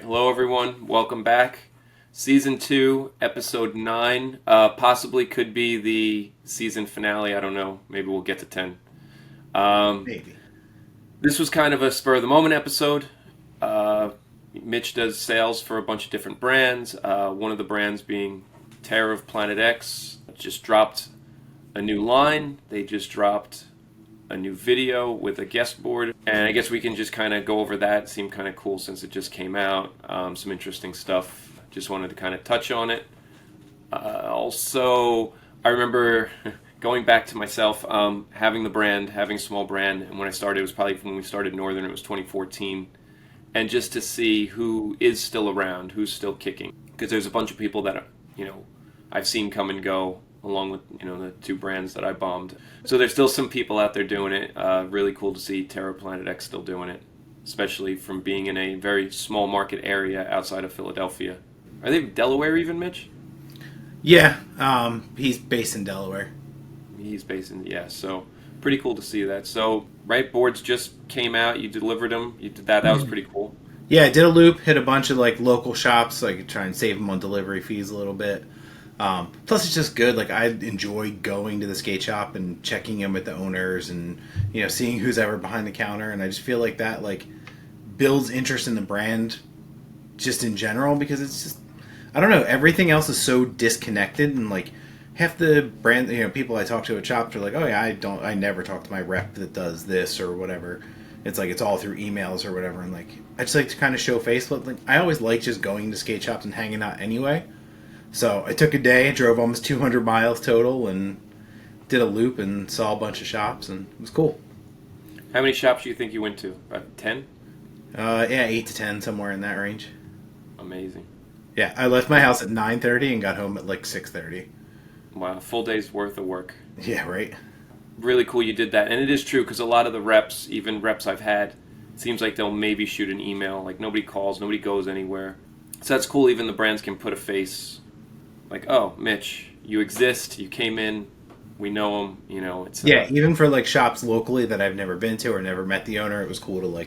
Hello, everyone. Welcome back. Season 2, Episode 9. Possibly could be the season finale. I don't know. Maybe we'll get to 10. Maybe. This was kind of a spur of the moment episode. Mitch does sales for a bunch of different brands. One of the brands being Terror of Planet X. Just dropped a new line. They just dropped a new video with a guest board, and I guess we can just kind of go over that. It seemed kind of cool since it just came out. Some interesting stuff. Just wanted to kind of touch on it. Also, I remember going back to myself, having the brand, having a small brand, and when I started, it was probably when we started Northern, it was 2014, and just to see who is still around, who's still kicking, because there's a bunch of people that I've seen come and go along with the two brands that I bombed. So there's still some people out there doing it. Really cool to see Terra Planet X still doing it, especially from being in a very small market area outside of Philadelphia. Are they Delaware even, Mitch? Yeah, he's based in Delaware. He's based in, yeah, so pretty cool to see that. So, right, boards just came out, you delivered them, you did that was pretty cool. Yeah, I did a loop, hit a bunch of local shops so I could try and save them on delivery fees a little bit. Plus, it's just good. I enjoy going to the skate shop and checking in with the owners and seeing who's ever behind the counter. And I just feel like that builds interest in the brand, just in general, because it's just I don't know. Everything else is so disconnected, and half the brand people I talk to at shops are like, oh yeah, I never talk to my rep that does this or whatever. It's it's all through emails or whatever, and I just like to kind of show face. But I always like just going to skate shops and hanging out anyway. So I took a day, drove almost 200 miles total, and did a loop and saw a bunch of shops, and it was cool. How many shops do you think you went to? About 10? Yeah, 8 to 10, somewhere in that range. Amazing. Yeah, I left my house at 9:30 and got home at 6:30. Wow, full day's worth of work. Yeah, right. Really cool you did that. And it is true, because a lot of the reps, even reps I've had, it seems like they'll maybe shoot an email. Nobody calls, nobody goes anywhere. So that's cool. Even the brands can put a face. Oh, Mitch, you exist. You came in. We know him. It's yeah. Even for shops locally that I've never been to or never met the owner, it was cool to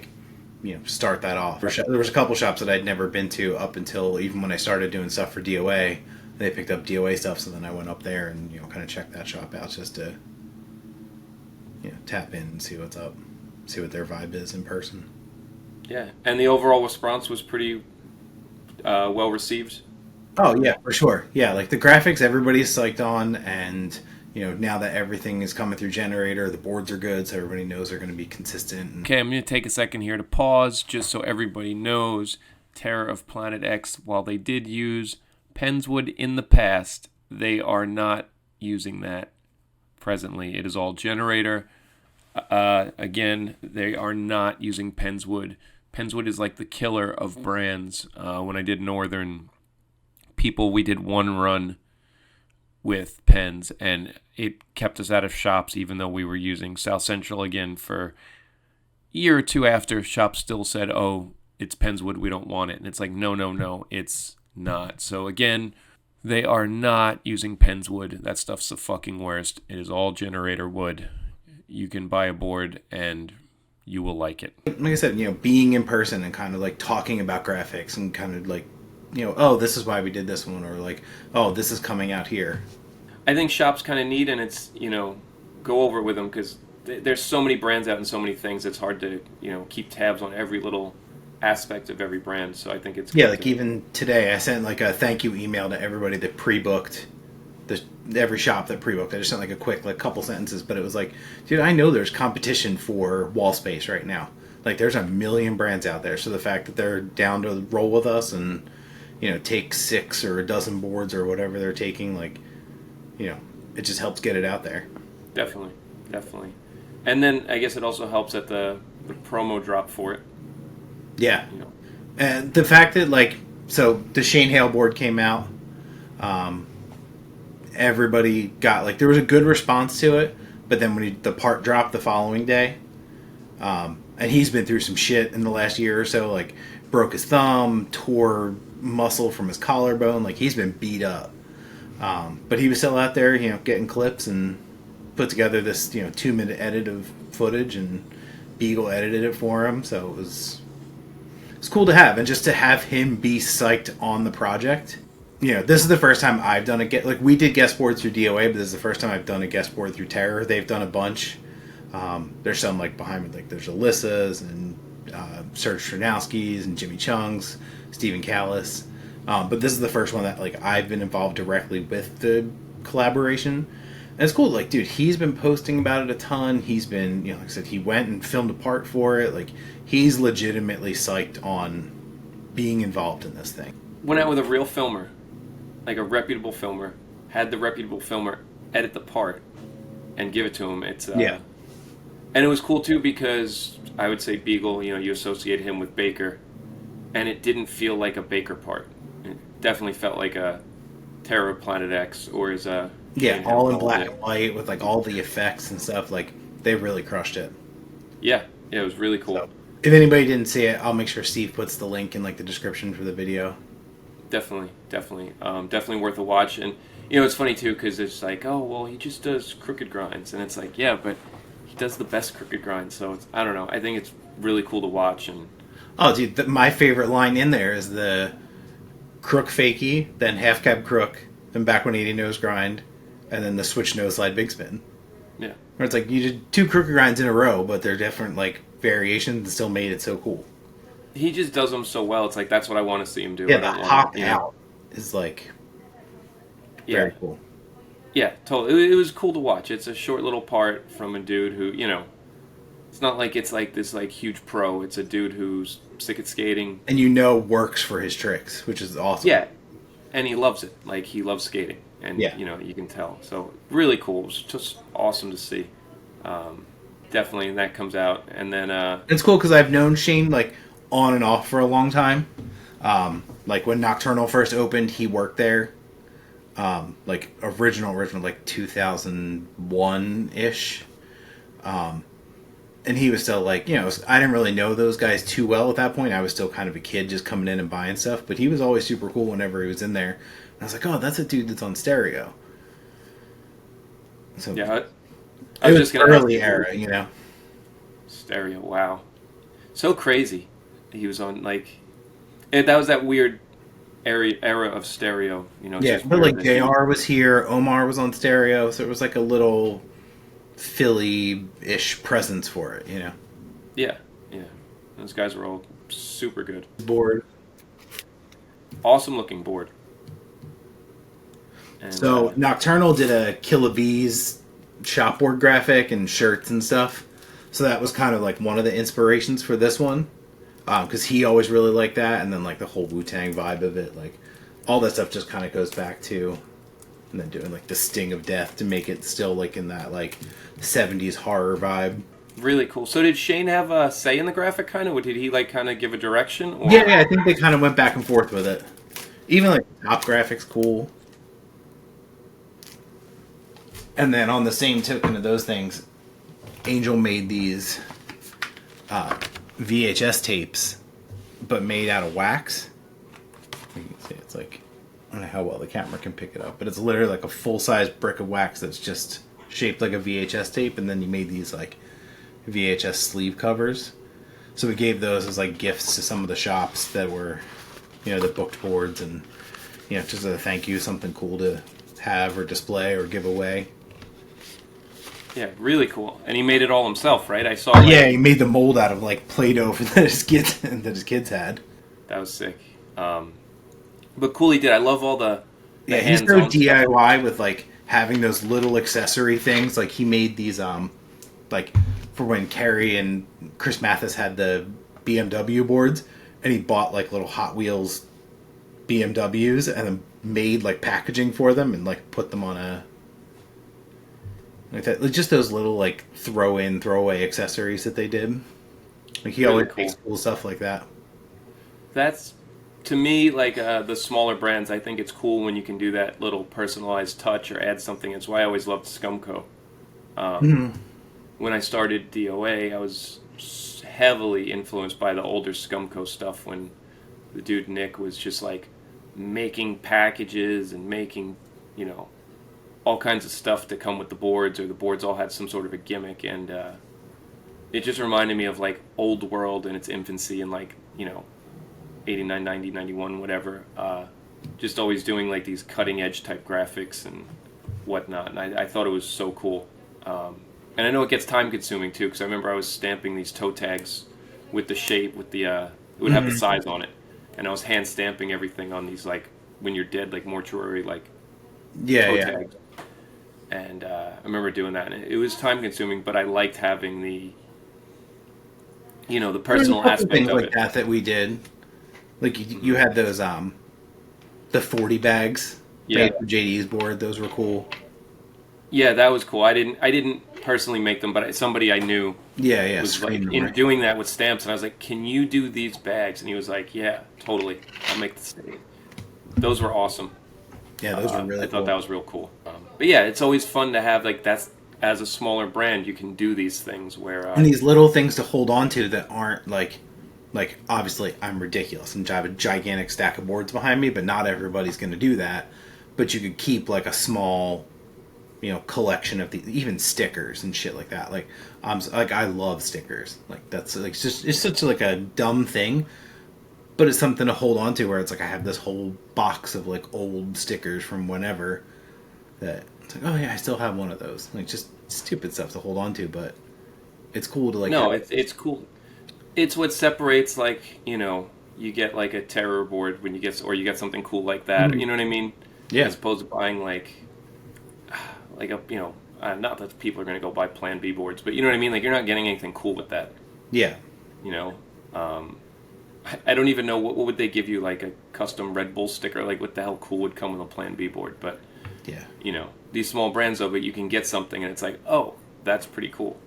start that off. There was a couple shops that I'd never been to up until even when I started doing stuff for DOA. They picked up DOA stuff, so then I went up there and kind of checked that shop out just to tap in and see what's up, see what their vibe is in person. Yeah, and the overall response was pretty well received. Oh yeah, for sure. Yeah, the graphics everybody's psyched on, and now that everything is coming through Generator, the boards are good, so everybody knows they're going to be consistent. Okay, I'm going to take a second here to pause just so everybody knows Terror of Planet X, while they did use Penswood in the past, they are not using that presently. It is all Generator. Again, they are not using Penswood. Penswood is the killer of brands. When I did Northern, we did one run with pens, and it kept us out of shops, even though we were using South Central again for a year or two after. Shops still said, oh, it's Penswood, we don't want it. And it's no, it's not. So again, they are not using Penswood. That stuff's the fucking worst. It is all Generator wood. You can buy a board and you will like it. Like I said, being in person and kind of talking about graphics and kind of oh, this is why we did this one, or oh, this is coming out here. I think shops kind of need, and it's, go over it with them, because there's so many brands out and so many things, it's hard to, keep tabs on every little aspect of every brand. So I think it's yeah, even today I sent a thank you email to everybody that pre-booked, every shop that pre-booked. I just sent a quick couple sentences, but it was dude, I know there's competition for wall space right now. There's a million brands out there, so the fact that they're down to roll with us and take 6 or a dozen boards or whatever they're taking, it just helps get it out there. Definitely. And then I guess it also helps that the promo drop for it. Yeah. And the fact that so the Shane Heyl board came out, everybody got there was a good response to it, but then when the part dropped the following day, and he's been through some shit in the last year or so, broke his thumb, tore muscle from his collarbone, he's been beat up, but he was still out there getting clips and put together this 2-minute edit of footage, and Beagle edited it for him, so it was it's cool to have, and just to have him be psyched on the project. You know, this is the first time I've done we did guest board through DOA, but this is the first time I've done a guest board through Terror. They've done a bunch. There's some like behind me, like there's Alyssa's and Serge Stronowski's and Jimmy Chung's, Stephen Callis. But this is the first one that like I've been involved directly with the collaboration. And it's cool, like, dude, he's been posting about it a ton. He's been, you know, like I said, he went and filmed a part for it. Like, he's legitimately psyched on being involved in this thing. Went out with a real filmer, like a reputable filmer, had the reputable filmer edit the part and give it to him. It's yeah. And it was cool, too, because I would say Beagle, you know, you associate him with Baker, and it didn't feel like a Baker part. It definitely felt like a Terror of Planet X, or as a... Yeah, all in black and white with like all the effects and stuff. Like, they really crushed it. Yeah, it was really cool. So, if anybody didn't see it, I'll make sure Steve puts the link in like the description for the video. Definitely worth a watch. And you know, it's funny too because it's like, oh well, he just does crooked grinds, and it's like, yeah, but he does the best crooked grinds. So it's, I don't know. I think it's really cool to watch. And oh, dude, my favorite line in there is the crook fakie, then half cab crook, then back 180 nose grind, and then the switch nose slide big spin. Yeah. Where it's like you did 2 crooked grinds in a row, but they're different like variations and still made it so cool. He just does them so well. It's like that's what I want to see him do. Yeah, the hop out is like very cool. Yeah, totally. It was cool to watch. It's a short little part from a dude who, you know, it's not like it's like this like huge pro. It's a dude who's sick at skating and you know works for his tricks, which is awesome. Yeah, and he loves it. Like he loves skating. And, you know, you can tell. So, really cool. It was just awesome to see. Definitely, and that comes out. And then... it's cool because I've known Shane, like, on and off for a long time. Like, when Nocturnal first opened, he worked there. Like, original, like, 2001-ish. And he was still, like, you know, I didn't really know those guys too well at that point. I was still kind of a kid just coming in and buying stuff. But he was always super cool whenever he was in there. I was like, oh, that's a dude that's on stereo. So yeah, I was just gonna early era, you know. Stereo, wow, so crazy. He was on like, that was that weird era of stereo, you know. Yeah, but like JR was here, Omar was on stereo, so it was like a little Philly-ish presence for it, you know. Yeah, those guys were all super good. Board, awesome looking board. And, so Nocturnal did a Killa Bees shopboard graphic and shirts and stuff. So that was kind of like one of the inspirations for this one. Because he always really liked that. And then like the whole Wu-Tang vibe of it. Like all that stuff just kind of goes back to... And then doing like the Sting of Death to make it still like in that like 70s horror vibe. Really cool. So did Shane have a say in the graphic kind of? Or did he like kind of give a direction? Or? Yeah, I think they kind of went back and forth with it. Even like top graphics cool. And then on the same token of those things, Angel made these VHS tapes, but made out of wax. You can see it's like, I don't know how well the camera can pick it up, but it's literally like a full-size brick of wax that's just shaped like a VHS tape, and then he made these like VHS sleeve covers. So we gave those as like gifts to some of the shops that were, you know, that booked boards, and you know, just as a thank you, something cool to have or display or give away. Yeah, really cool. And he made it all himself, right? I saw. Like, yeah, he made the mold out of like Play-Doh that his kids had. That was sick. But cool, he did. I love all the yeah, he's so DIY stuff. With like having those little accessory things. Like he made these like for when Carrie and Chris Mathis had the BMW boards, and he bought like little Hot Wheels BMWs and then made like packaging for them and like put them on a like that. Like, just those little like throwaway accessories that they did. Like he always makes cool stuff like that. That's to me like the smaller brands. I think it's cool when you can do that little personalized touch or add something. It's why I always loved Scumco. When I started DOA, I was heavily influenced by the older Scumco stuff when the dude Nick was just like making packages and making, you know, all kinds of stuff to come with the boards, or the boards all had some sort of a gimmick, and it just reminded me of like Old World in its infancy, and like, you know, 89, 90, 91, whatever. Just always doing like these cutting edge type graphics and whatnot. And I thought it was so cool. And I know it gets time consuming too, because I remember I was stamping these toe tags with the shape, with the it would have the size on it, and I was hand stamping everything on these like when you're dead, like mortuary like toe tags. And I remember doing that, and it was time consuming, but I liked having the the personal aspect things of like it. that we did. Like you had those the 40 bags made for JD's board. Those were cool. Yeah, that was cool. I didn't personally make them, but somebody I knew was like doing that with stamps, and I was like, "Can you do these bags?" And he was like, "Yeah, totally. I'll make the same." Those were awesome. Yeah, those were really. I thought that was real cool. But yeah, it's always fun to have like that's as a smaller brand, you can do these things where and these little things to hold on to that aren't like obviously I'm ridiculous and I have a gigantic stack of boards behind me, but not everybody's going to do that. But you could keep like a small collection of even stickers and shit like that. Like I love stickers. Like that's like it's such like a dumb thing, but it's something to hold on to where it's like I have this whole box of like old stickers from whenever that it's like, oh yeah, I still have one of those. Like just stupid stuff to hold on to, but it's cool to like it's cool. It's what separates like, you get like a terror board when you get something cool like that. You know what I mean? Yeah. As opposed to buying like a not that people are going to go buy Plan B boards, but you know what I mean? Like you're not getting anything cool with that. Yeah. I don't even know what would they give you, like a custom Red Bull sticker, like what the hell cool would come with a Plan B board, but yeah. These small brands though, but you can get something and it's like, oh, that's pretty cool.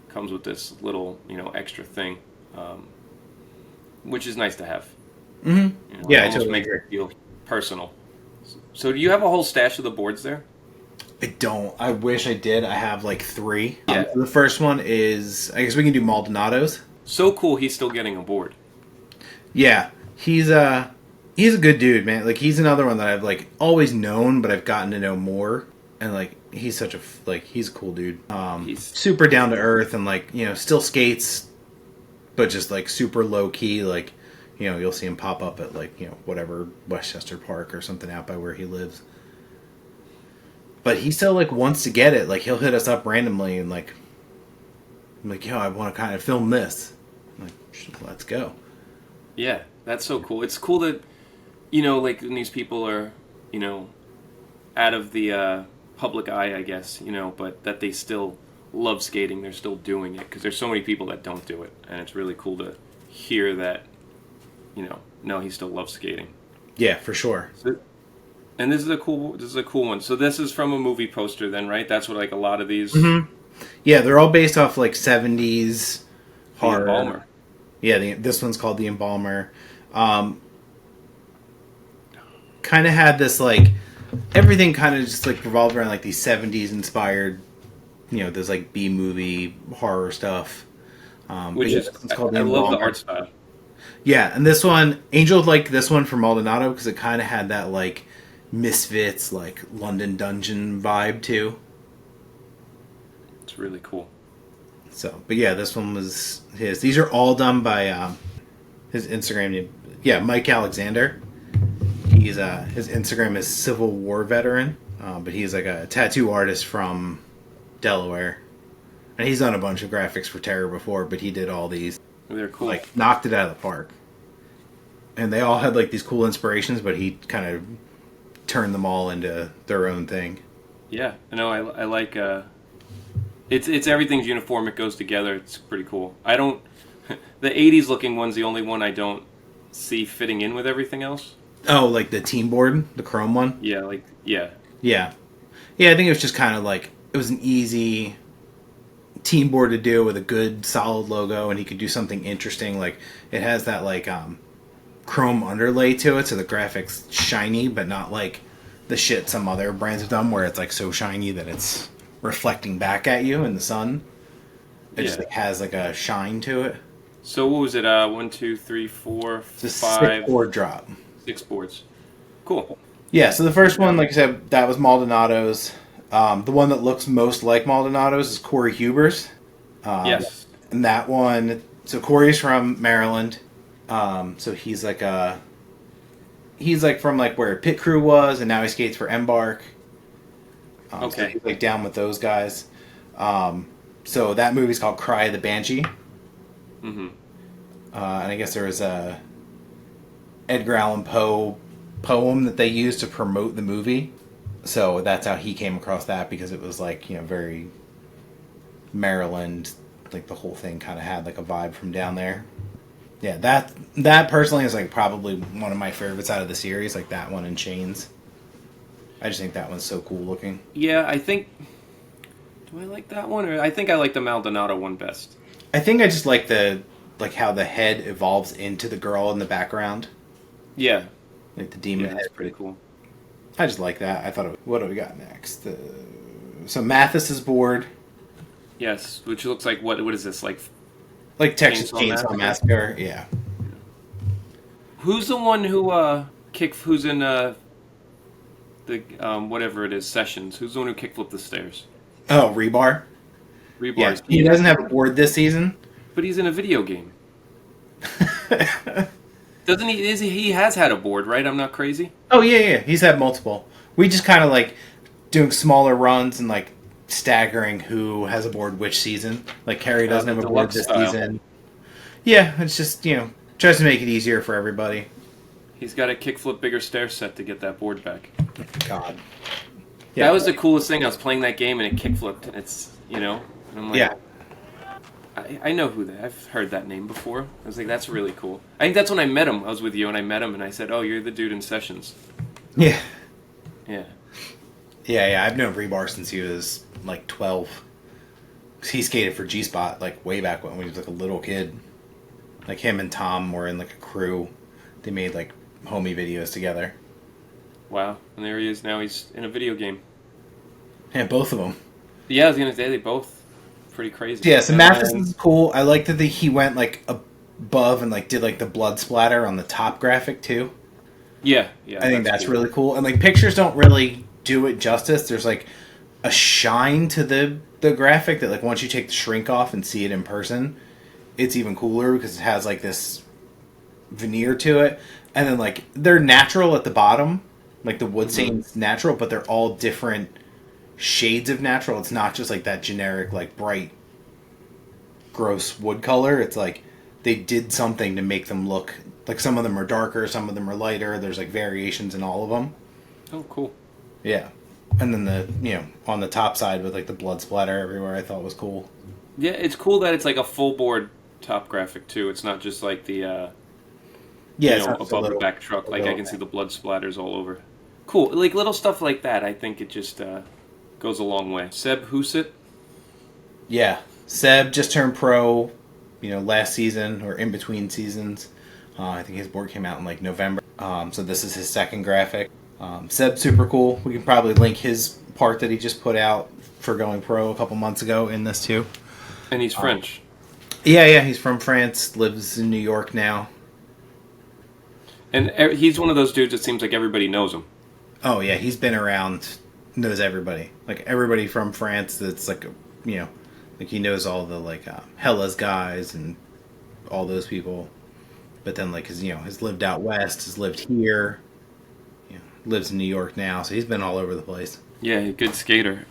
Comes with this little, extra thing, which is nice to have. Mm-hmm. Yeah, it almost makes it feel personal. So do you have a whole stash of the boards there? I don't. I wish I did. I have like 3. Yeah. The first one is, I guess we can do Maldonado's. So cool, he's still getting a board. Yeah, he's a good dude, man. Like he's another one that I've like always known, but I've gotten to know more. And like he's such a he's a cool dude. He's super down to earth and like still skates, but just like super low key. Like you'll see him pop up at like whatever Westchester Park or something out by where he lives. But he still like wants to get it. Like he'll hit us up randomly and like, I'm like, yo, I want to kind of film this. I'm like, let's go. Yeah, that's so cool. It's cool that like when these people are out of the public eye, I guess, but that they still love skating. They're still doing it because there's so many people that don't do it, and it's really cool to hear that. No, he still loves skating. Yeah, for sure. And this is a cool one. So this is from a movie poster, then, right? That's what like a lot of these. Mm-hmm. Yeah, they're all based off like 70s horror. Embalmer. Yeah, this one's called The Embalmer. Kind of had this like everything kind of just like revolved around like these 70s inspired, those like B movie horror stuff. Which is called I love the art style. Yeah, and this one, Angel liked this one for Maldonado because it kind of had that like Misfits, like London Dungeon vibe too. It's really cool. So, but yeah, this one was his. These are all done by his Instagram name. Yeah, Mike Alexander. He's his Instagram is Civil War veteran, but he's like a tattoo artist from Delaware, and he's done a bunch of graphics for Terror before. But he did all these. They're cool. Like knocked it out of the park, and they all had like these cool inspirations, but he kind of turned them all into their own thing. Yeah, I like. It's everything's uniform. It goes together. It's pretty cool. I don't. The '80s looking one's the only one I don't see fitting in with everything else. Oh, like the team board, the chrome one. Yeah, yeah. I think it was just kind of like it was an easy team board to do with a good solid logo, and he could do something interesting. Like it has that like chrome underlay to it, so the graphics shiny, but not like the shit some other brands have done where it's like so shiny that it's reflecting back at you in the sun. It just like, has like a shine to it. So what was it? 1, 2, 3, 4, 5. 6 board drop. 6 boards. Cool. Yeah. So the first one, like I said, that was Maldonado's. The one that looks most like Maldonado's is Corey Huber's. Yes. And that one, so Corey's from Maryland. So he's like from like where Pit Crew was, and now he skates for Embark. So Okay. he's like down with those guys. So that movie's called Cry of the Banshee. Mm-hmm. And I guess there was a Edgar Allan Poe poem that they used to promote the movie. So that's how he came across that, because it was like, very Maryland, like the whole thing kind of had like a vibe from down there. Yeah, that personally is like probably one of my favorites out of the series, like that one and Chains. I just think that one's so cool looking. Yeah, I think. Do I like that one, or I think I like the Maldonado one best? I think I just like how the head evolves into the girl in the background, Yeah. like the demon Yeah, head. that's pretty cool. I just like that. I thought, what do we got next? So Mathis is bored. Yes, which looks like what is this like? Like Texas Chainsaw Chainsaw Massacre, yeah. Who's the one who who's in the whatever it is, Sessions? Who's the one who kickflipped the stairs? Oh, Rebar. Yeah, Rebar's he doesn't have a board this season. but he's in a video game. Doesn't he? He has had a board, right? I'm not crazy. Oh yeah, he's had multiple. We just kind of like doing smaller runs and like staggering who has a board which season. Like Carrie doesn't have a board deluxe this style. season. Yeah, it's just tries to make it easier for everybody. He's got a kickflip bigger stair set to get that board back. God. That was the coolest thing. I was playing that game and it kickflipped. And it's and I'm like, Yeah. I know who that. I've heard that name before. I was like, that's really cool. I think that's when I met him. I was with you and I met him and I said, oh, you're the dude in Sessions. Yeah. Yeah. Yeah. I've known Rebar since he was like 12. 'Cause he skated for G Spot like way back when he was like a little kid. Like him and Tom were in like a crew. They made like homie videos together. Wow. And there he is now. He's in a video game. Yeah, both of them. Yeah, I was going to say they both pretty crazy. Yeah, so And Matheson's cool. I like that he went like above and like did like the blood splatter on the top graphic too. Yeah. I think that's cool. really cool. And like pictures don't really do it justice. There's like a shine to the graphic that like once you take the shrink off and see it in person, it's even cooler because it has like this veneer to it. And then like they're natural at the bottom, like the wood stain's natural, but they're all different shades of natural. It's not just like that generic like bright gross wood color. It's like they did something to make them look like some of them are darker, some of them are lighter. There's like variations in all of them. Oh, cool. Yeah. And then the on the top side with like the blood splatter everywhere, I thought was cool. Yeah, it's cool that it's like a full board top graphic too. It's not just like the It's not just a above the little- back truck. a Like I little can see thing. the blood splatters all over. Cool, like little stuff like that. I think it just goes a long way. Seb Husit. Yeah. Seb just turned pro, last season or in between seasons. I think his board came out in like November. So this is his second graphic. Seb's super cool. We can probably link his part that he just put out for going pro a couple months ago in this too. And he's French. Yeah, he's from France, lives in New York now. And he's one of those dudes that seems like everybody knows him. Oh yeah, he's been around, knows everybody. Like everybody from France that's like, like he knows all the like Hella's guys and all those people. But then like has lived out west, has lived here, lives in New York now, so he's been all over the place. Yeah, a good skater.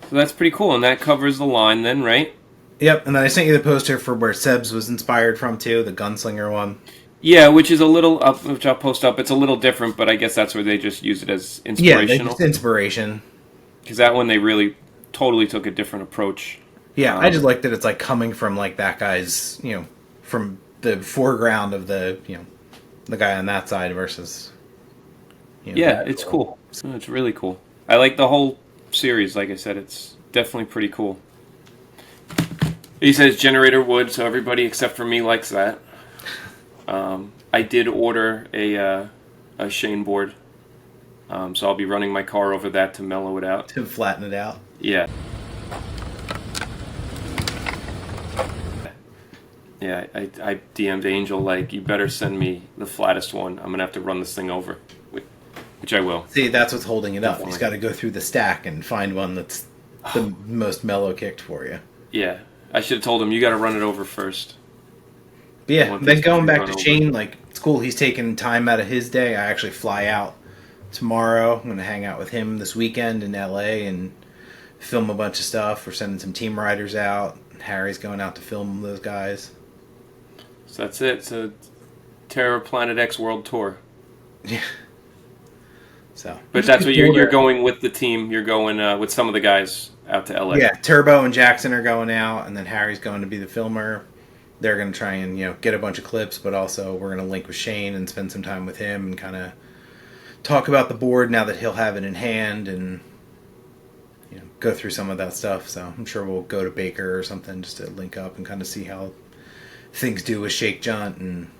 So that's pretty cool, and that covers the line then, right? Yep, and then I sent you the poster for where Seb's was inspired from too, the gunslinger one. Yeah, which is a little up, which I'll post up. It's a little different, but I guess that's where they just use it as Yeah, inspirational. just inspiration. Because that one they really totally took a different approach. Yeah, I just like that it's like coming from like that guy's, from the foreground of the, the guy on that side versus. Yeah, it's cool. It's really cool. I like the whole series. Like I said, it's definitely pretty cool. He says generator wood, so everybody except for me likes that. I did order a Shane board, so I'll be running my car over that to mellow it out. To flatten it out. Yeah. Yeah, I DM'd Angel, like, you better send me the flattest one. I'm going to have to run this thing over, which I will. See, that's what's holding it up. Definitely. He's got to go through the stack and find one that's the most mellow kicked for you. Yeah, I should have told him, you got to run it over first. But yeah, want then these to going be back run to over. Shane, like it's cool. He's taking time out of his day. I actually fly out tomorrow. I'm gonna hang out with him this weekend in LA and film a bunch of stuff. We're sending some team riders out. Harry's going out to film those guys. So that's it. So Terror Planet X World Tour. Yeah. So, But that's what you're going with the team. You're going with some of the guys out to LA. Yeah, Turbo and Jackson are going out, and then Harry's going to be the filmer. They're going to try and get a bunch of clips, but also we're going to link with Shane and spend some time with him and kind of talk about the board now that he'll have it in hand and go through some of that stuff. So I'm sure we'll go to Baker or something just to link up and kind of see how things do with Shake Junt and.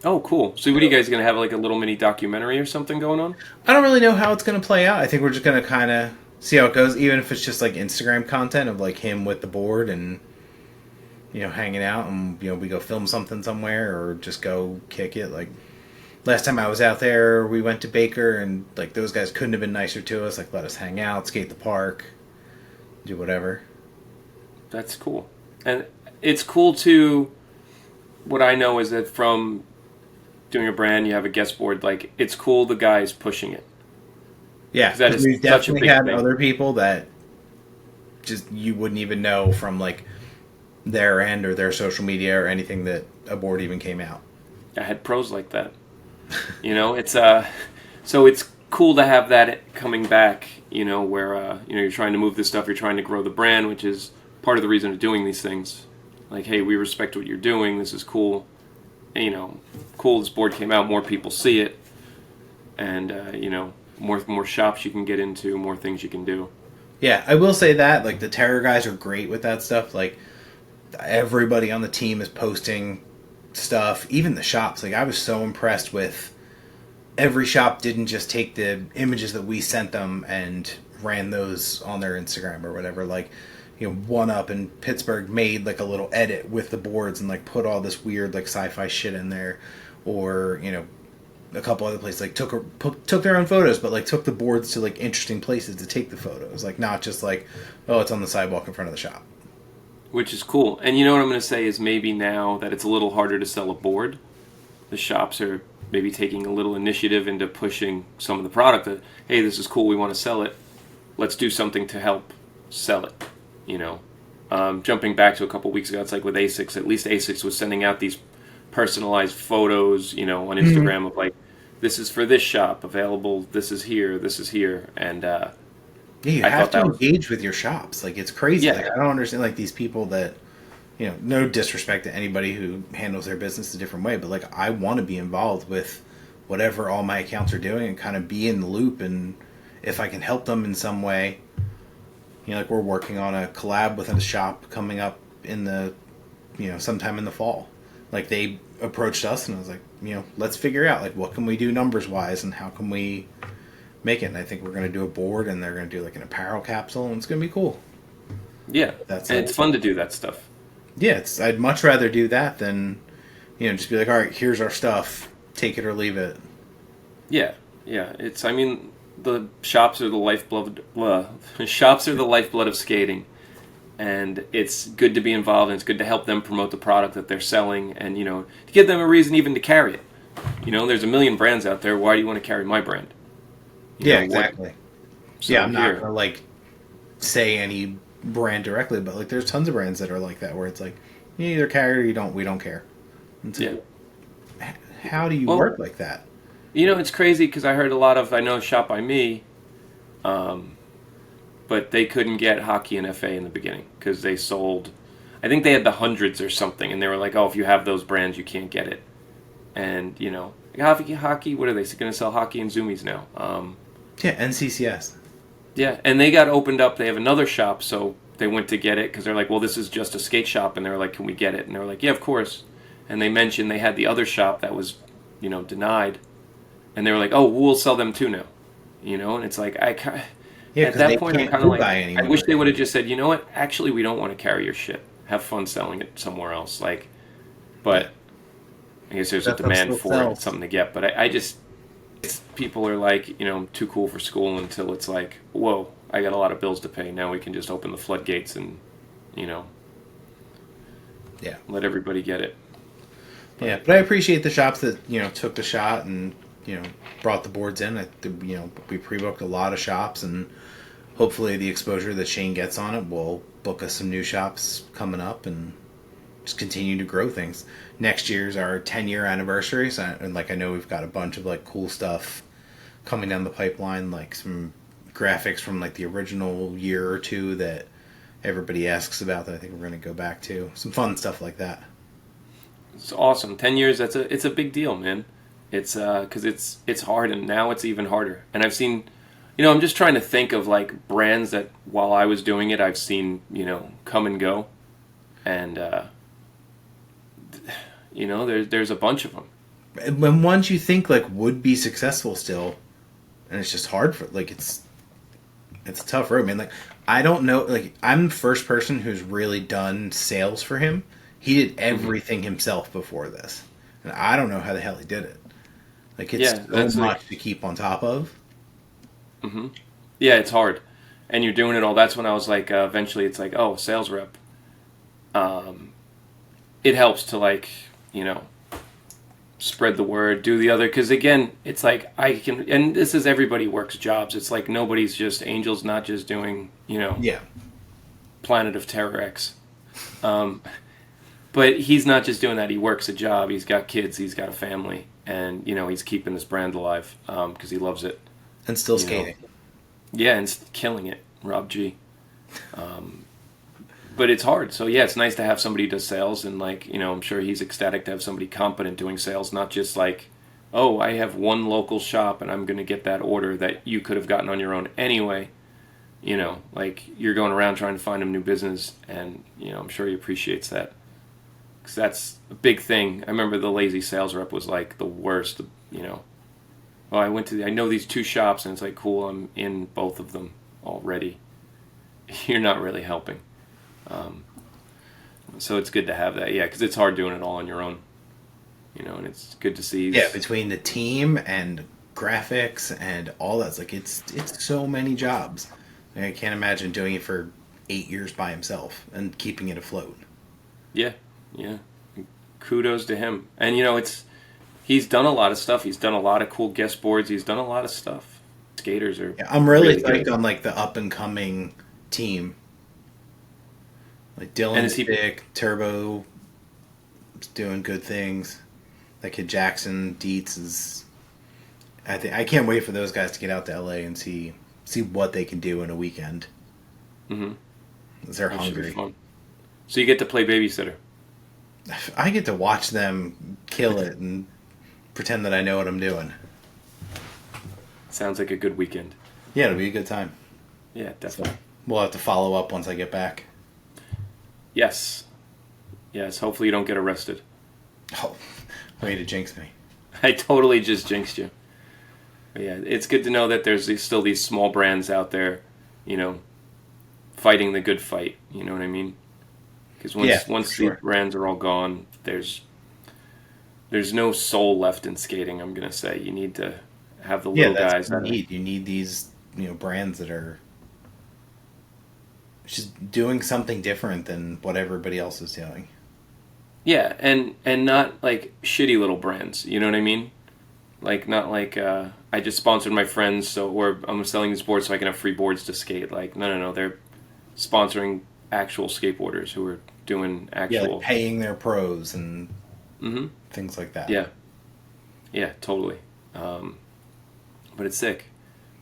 Oh, cool. So what are you guys going to have, like a little mini documentary or something going on? I don't really know how it's going to play out. I think we're just going to kind of see how it goes, even if it's just like Instagram content of like him with the board and hanging out, and we go film something somewhere or just go kick it. Like last time I was out there, we went to Baker and like those guys couldn't have been nicer to us. Like let us hang out, skate the park, do whatever. That's cool. And it's cool too. What I know is that from doing a brand, you have a guest board. Like it's cool the guys pushing it. Yeah, that is we've such a definitely big had thing. other people that just you wouldn't even know from like their end or their social media or anything that a board even came out. I had pros like that. It's so it's cool to have that coming back. Where you're trying to move this stuff, you're trying to grow the brand, which is part of the reason of doing these things. Like, hey, we respect what you're doing. This is cool. And, cool. This board came out. More people see it, and more shops you can get into, more things you can do. Yeah, I will say that like the Terror guys are great with that stuff. Like everybody on the team is posting stuff, even the shops. Like I was so impressed with every shop didn't just take the images that we sent them and ran those on their Instagram or whatever. Like One Up in Pittsburgh made like a little edit with the boards and like put all this weird like sci-fi shit in there, or a couple other places like took their own photos, but like took the boards to like interesting places to take the photos, like not just like, oh, it's on the sidewalk in front of the shop. Which is cool. And what I'm going to say is maybe now that it's a little harder to sell a board, the shops are maybe taking a little initiative into pushing some of the product that, hey, this is cool, we want to sell it. Let's do something to help sell it. Jumping back to a couple weeks ago, it's like with ASICS, at least ASICS was sending out these personalized photos, on Instagram of like, this is for this shop, available, this is here. And yeah, you have to engage with your shops. Like it's crazy. Yeah. Like I don't understand like these people that, no disrespect to anybody who handles their business a different way, but like I want to be involved with whatever all my accounts are doing and kind of be in the loop, and if I can help them in some way. Like we're working on a collab with a shop coming up in the, sometime in the fall. Like they approached us and I was like, let's figure out like what can we do numbers wise and how can we make it. And I think we're going to do a board and they're going to do like an apparel capsule and it's going to be cool. Yeah, it's fun to do that stuff. Yeah, I'd much rather do that than, just be like, all right, here's our stuff, take it or leave it. Yeah. The shops are the lifeblood. Shops are the lifeblood of skating, and it's good to be involved. And it's good to help them promote the product that they're selling, and to give them a reason even to carry it. There's a million brands out there. Why do you want to carry my brand? Exactly. So I'm not gonna like say any brand directly, but like there's tons of brands that are like that where it's like you either carry it or you don't. We don't care. How do you work like that? It's crazy because I heard I know a shop by me, but they couldn't get hockey and FA in the beginning because they sold, I think they had the hundreds or something, and they were like, oh, if you have those brands, you can't get it. And, hockey, what are they going to sell hockey and Zoomies now? NCCS. Yeah, and they got opened up. They have another shop, so they went to get it because they're like, well, this is just a skate shop, and they were like, can we get it? And they were like, yeah, of course. And they mentioned they had the other shop that was, denied. And they were like, "Oh, we'll sell them too now," and it's like at that point I'm kind of like, I wish they would have just said, "You know what? Actually, we don't want to carry your shit. Have fun selling it somewhere else." But I guess there's a demand for it, it's something to get. But I just people are like, too cool for school until it's like, whoa, I got a lot of bills to pay. Now we can just open the floodgates and, Yeah. Let everybody get it. Yeah, but I appreciate the shops that took the shot and brought the boards in. We pre-booked a lot of shops, and hopefully the exposure that Shane gets on it will book us some new shops coming up and just continue to grow things. Next year's our 10-year anniversary, so, and like I know we've got a bunch of like cool stuff coming down the pipeline, like some graphics from like the original year or two that everybody asks about that I think we're going to go back to. Some fun stuff like that. It's awesome. 10 years, it's a big deal, man. It's because it's hard, and now it's even harder. And I've seen, I'm just trying to think of like brands that while I was doing it, I've seen, come and go, and there's a bunch of them. When ones you think like would be successful still, and it's just hard for like it's a tough road, man. Like I don't know, like I'm the first person who's really done sales for him. He did everything himself before this, and I don't know how the hell he did it. Like it's so much to keep on top of. Mm-hmm. Yeah, it's hard, and you're doing it all. That's when I was like, eventually, it's like, oh, sales rep. It helps to like, spread the word, do the other, because again, it's like I can, and this is everybody works jobs. It's like nobody's just Angel's not just doing, Yeah. Planet of Terror X. But he's not just doing that. He works a job. He's got kids. He's got a family, and he's keeping this brand alive because he loves it. And still skating. Yeah, and killing it, Rob G. But it's hard. So yeah, it's nice to have somebody who does sales, and like I'm sure he's ecstatic to have somebody competent doing sales, not just like, oh, I have one local shop and I'm going to get that order that you could have gotten on your own anyway. Like you're going around trying to find him new business, and I'm sure he appreciates that. Because that's a big thing. I remember the lazy sales rep was like the worst. Oh, I know these two shops, and it's like, cool, I'm in both of them already. You're not really helping. So it's good to have that, yeah, because it's hard doing it all on your own. And it's good to see. Yeah, between the team and graphics and all that, it's so many jobs. I can't imagine doing it for 8 years by himself and keeping it afloat. Yeah. Kudos to him. And he's done a lot of stuff. He's done a lot of cool guest boards. He's done a lot of stuff. Skaters are. Yeah, I'm really psyched on like the up and coming team. Like Dylan Stick, Turbo is doing good things. That kid Jackson Dietz is. I can't wait for those guys to get out to LA and see what they can do in a weekend. Mm-hmm. They're hungry. So you get to play babysitter. I get to watch them kill it and pretend that I know what I'm doing. Sounds like a good weekend. Yeah, it'll be a good time. Yeah, definitely. So we'll have to follow up once I get back. Yes. Hopefully you don't get arrested. Oh, way to jinx me. I totally just jinxed you. But yeah, it's good to know that there's still these small brands out there, fighting the good fight. You know what I mean? Because once the brands are all gone, there's no soul left in skating. I'm gonna say you need to have the little guys. You need these brands that are just doing something different than what everybody else is doing. Yeah, and not like shitty little brands. You know what I mean? Like not like I just sponsored my friends, or I'm selling these boards so I can have free boards to skate. Like no, they're sponsoring actual skateboarders who are doing actual like paying their pros and things like that. Yeah, totally. But it's sick.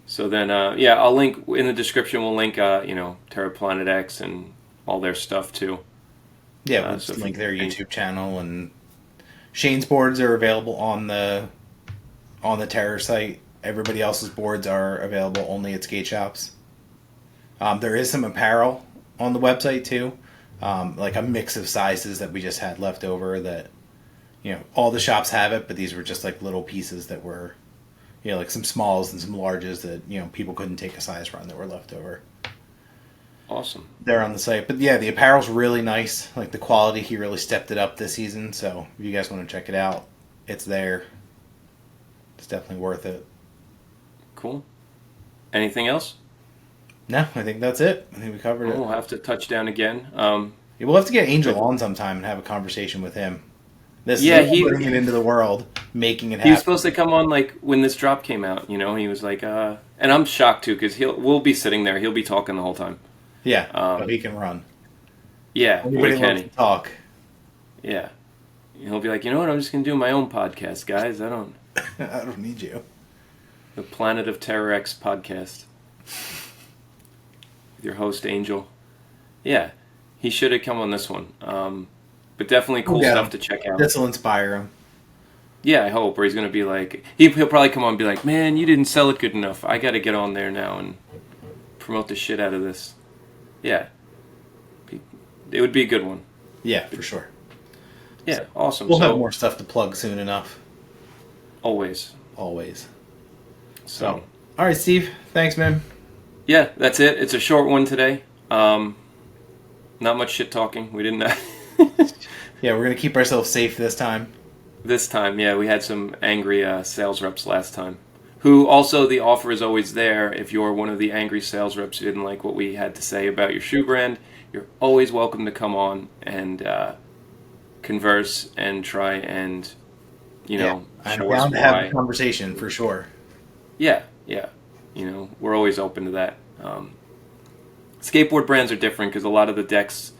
So then, I'll link in the description. We'll link, Terra Planet X and all their stuff too. Yeah, we'll just link their YouTube channel, and Shane's boards are available on the Terror site. Everybody else's boards are available only at skate shops. There is some apparel on the website too, like a mix of sizes that we just had left over. That all the shops have it, but these were just like little pieces that were. Like some smalls and some larges that, people couldn't take a size run that were left over. Awesome. They're on the site. But yeah, the apparel's really nice. Like the quality, he really stepped it up this season. So if you guys want to check it out, it's there. It's definitely worth it. Cool. Anything else? No, I think that's it. I think we covered it. We'll have to touch down again. Yeah, we'll have to get Angel on sometime and have a conversation with him. This Yeah, is bringing it into the world, making it he was happen. supposed to come on like when this drop came out. You know, he was like, and I'm shocked too because we'll be sitting there. He'll be talking the whole time. Yeah, so he can run. Yeah, Everybody boy, can loves he. to talk. Yeah, he'll be like, you know what? I'm just gonna do my own podcast, guys. I don't. I don't need you. The Planet of Terror X podcast with your host Angel. Yeah, he should have come on this one. But definitely cool stuff to check out. This will inspire him. Yeah, I hope. Or he's going to be like, he'll probably come on and be like, man, you didn't sell it good enough. I got to get on there now and promote the shit out of this. Yeah. It would be a good one. Yeah, for sure. Yeah, awesome. We'll have more stuff to plug soon enough. Always. Always. So. All right, Steve. Thanks, man. Yeah, that's it. It's a short one today. Not much shit talking. We didn't... Yeah, we're going to keep ourselves safe this time. This time, yeah, we had some angry sales reps last time. Who also, the offer is always there. If you're one of the angry sales reps who didn't like what we had to say about your shoe brand, you're always welcome to come on and converse and try and, show I'm us down to why. have a conversation for sure. Yeah. We're always open to that. Skateboard brands are different because a lot of the decks,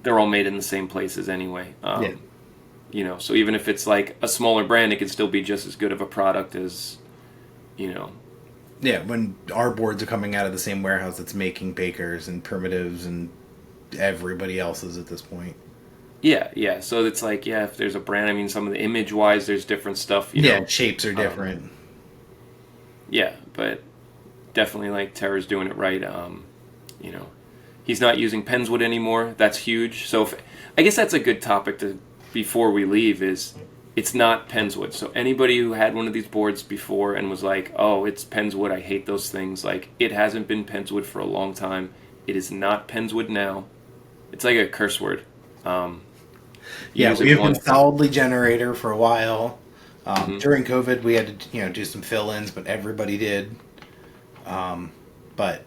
they're all made in the same places anyway. So even if it's like a smaller brand, it can still be just as good of a product as, Yeah, when our boards are coming out of the same warehouse that's making Bakers and Primitives and everybody else's at this point. Yeah. So it's like, if there's a brand, I mean, some of the image-wise, there's different stuff, shapes are different. But definitely, like, Terra's doing it right. He's not using Penswood anymore. That's huge. So I guess that's a good topic to before we leave is it's not Penswood. So anybody who had one of these boards before and was like, oh, it's Penswood, I hate those things. Like, it hasn't been Penswood for a long time. It is not Penswood now. It's like a curse word. We've been solidly Generator for a while. During COVID, we had to do some fill-ins, but everybody did. But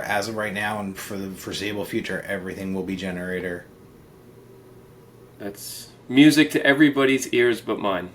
as of right now and for the foreseeable future, everything will be Generator. That's music to everybody's ears but mine.